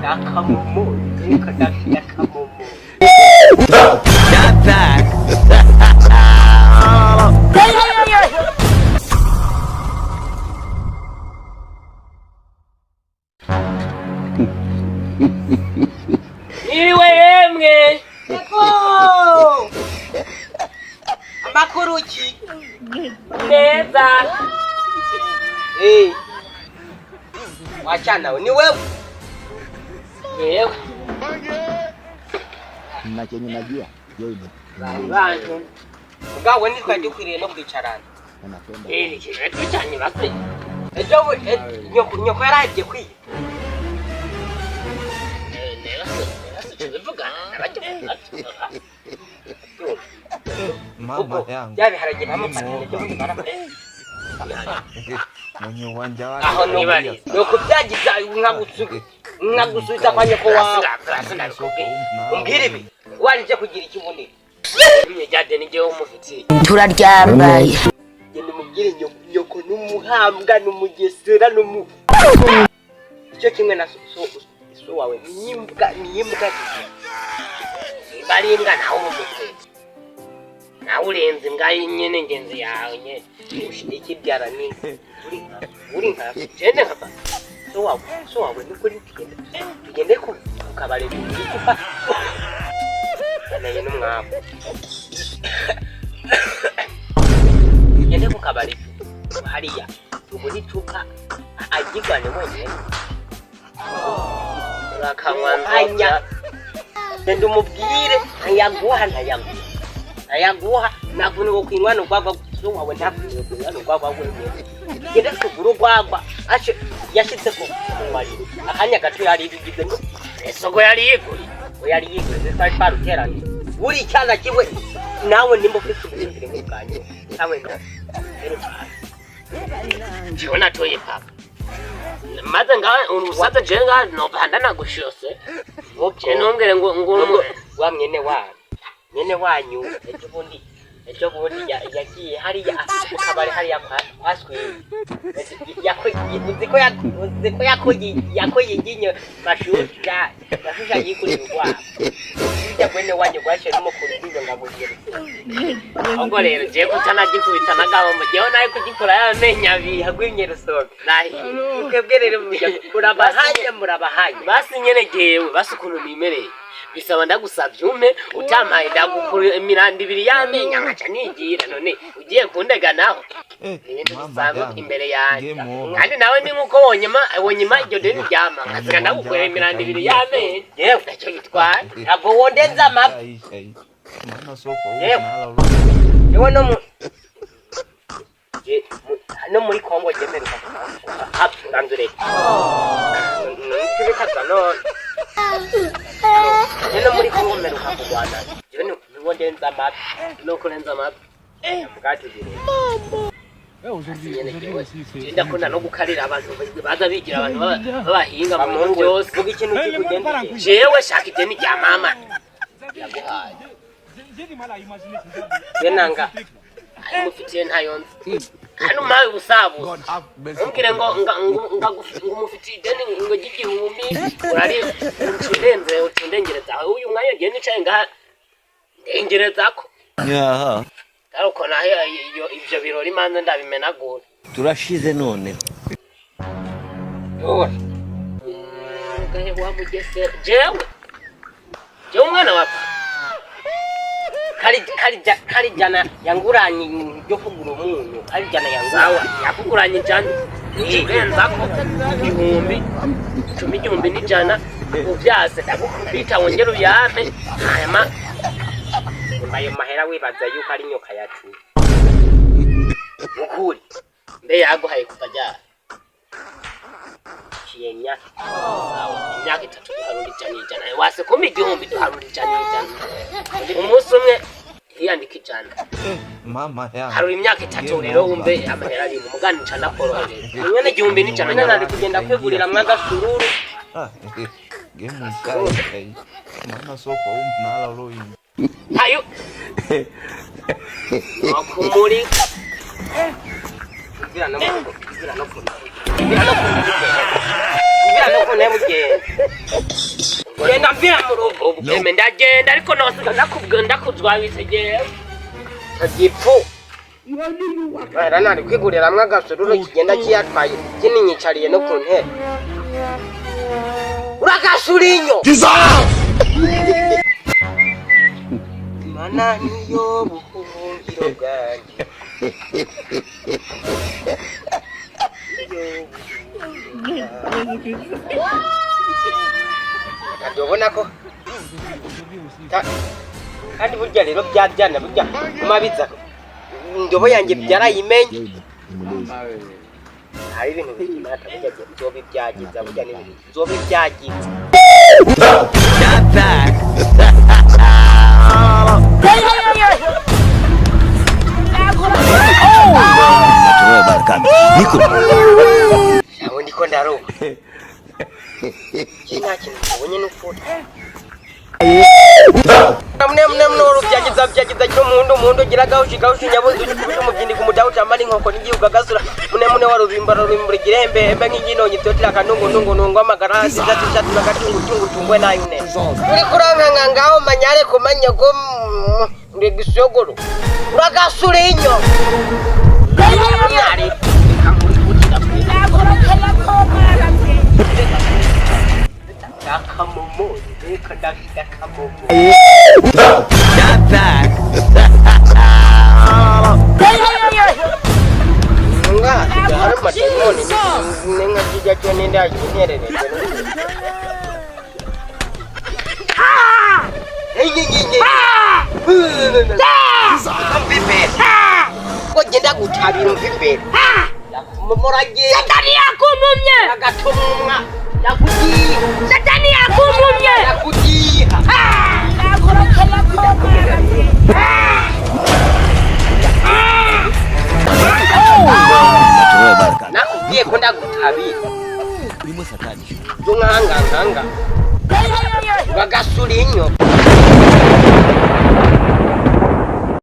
Nakamumu, nakamumu. Not that. Iriwe yemwe. Eko. Amakuru ki? Neza. Wachana ni wewe. Wewe. Na chenye najua yeye Bantu. Ngawe ni twaje kwiriye no kwicarana. anapenda. Ni kintu cyane base. Ejo nyoko yaraje kwiye. Mama yangu. Yaani haraje bamufata cyo kubara. Mwenye uwanja wake. Aho nibari. Yoko byagiza nkagusubiza kwa nyoko wawe. Umbwire ibi. Warije kugira ikibundi. Nyejade ni je umufitiye. Turaryambaye. Genda umubwire nyoko n'umuhambwa n'umugesera n'umu. Icyo kimwe na so wawe niyimbwa. Bari imbwa nawe umutse. Nawe urenze imbwa nyene ngenzi yawe nye. Ushiki byara ni. Uri nka gende nka so wawe ni kuri tugende ku kabare kufa. Naye n'umwabo. Tugende ku kabare hariya. Tuguri tuka agigwane mwenye. Rakamwanzanya. Genda umubwire ayaguha navune wo kwinwana gwagwa so wawe ntavuye kwinwana gwagwa wewe. Genda kuguru gwagwa ashe yashitse ko mariro akanya gato yari bigize ngo esoko yari yigure sai paruteranye uri cyana kiwe nawe nimba ufite ubuzindire mu bwanyu nawe rero jona toye papa maze ngawe urusaza jenga no bandana gushose obye nongere ngo wa mwene wanyu ejo bundi yagiye hariya ukabare hariya kwaswe yakoye ginyo bashusha yikurira urwabo ijya mwene wanyu gwashe n'umukuru w'inyo ngabugire ahubwo rero je kutanagikubita nagabo mugiho naye kugikora yamenya bihagwimye rusobe nahi ukebwe rero murabahanye basi nyene jewe basukuntu nimereye bisaba ndagusavye ume utamaye ndagukura imiranda ibiri yamenya nkaca nigira none ugiye kundega naho bisanzwe imbere yanjye kandi nawe ni nkuko wonyima iryo deni ryama nkasiga ndagukura imiranda ibiri yamenya yewe ntacyo bitwaye ntabwo wondeza amabi Mama soko unalala. yewe no muri Kongo jemeruka hapi ndandure nitubika none Neno muri Kongo meruka kugwana. Jeno nibondenza amabi. No kurenza amabi. Mugati dire. Nda kuna no gukarira abantu baza bigira abantu babahinga mu muntu byose. Vuga ikintu kigugenda. Jewe shaka ideni rya mama. Yaguhaye. Yenanga. Mufitiye ntayo nzi. Hano mawe busabu. Umbwire ngo ngumufitiye ideni ngo gigihumbi urari ucendenze ucendengereza uyu mwanya giye nicaye ngaha ndengerezako. Yeah. Ariko nahe ibyo birori manze ndabimenagura. Turashize none. Ora. Gahe wamugesera. Jewe umwana wapfa. Kari jana yanguranye byo kugura umuntu kari jana yangawa yakuguranye cyane igenzako igihumbi n'ijana uvyase ndagukubita wongera uyame hanyuma ayo mahera wibaza yuko ari nyoka yacu ukuri mbe yaguhaye kutajya kiyenya imyaka 3 duharura ijana wase kumbi igihumbi duharura ijana umunsi umwe yandika ijana Mama yangu harura imyaka 3 rero wumve amahera ari mu mugani ncana korohereza nyene igihumbi n'ijana nari kugenda kwegurira mwagasururu gemu sai mama soko unalala yini hayo akumuri Gira no ndambira no kunemugenda genda mbira mu rugo ubukeme ndagenda ariko nosiga ndakubwenda kuzwa bisegeye tagipfu nari kwigurira amwe agasururo kigenda kiyatwaye kininyicariye no ku ntebe uragasurinyo mana niyo buhungiro bwanjye ndabona ko kandi burya rero byaryana burya kumabiza ndobo yanjye byarayimenye hari ibintu bikinata burya nzobibyagiza burya n'ibintu nzobibyagiza Sawa ndiko ndaroba kina kintu ubonye n'ukuri Namne urubyagiza cyo mundo giragaho nyabuzi ukubita umugindi ku mudaho cyamara inkoko n'igihugu agasura mune warubimba girembe embe nk'ingino nyitotira kanungu amagara zitatu nagatungu nayo ne uri kuranga ngaho manyare kumanya ko ndegisogoro uragasura inyo yari kamuri kutira Dakamomo, Dakamomo. Enggak, sekarang matemon ini dengan jejak ini dah ini. Pipet. Kok jenda aku cari pipet. Mau lagi. Tadi aku umumnya. Agak tumma. Yakuti. Satani aku umumnya. Yakuti. Nak dia kau nak gutabi. Lima satani. Tunga hanga. Gagas sulinyo.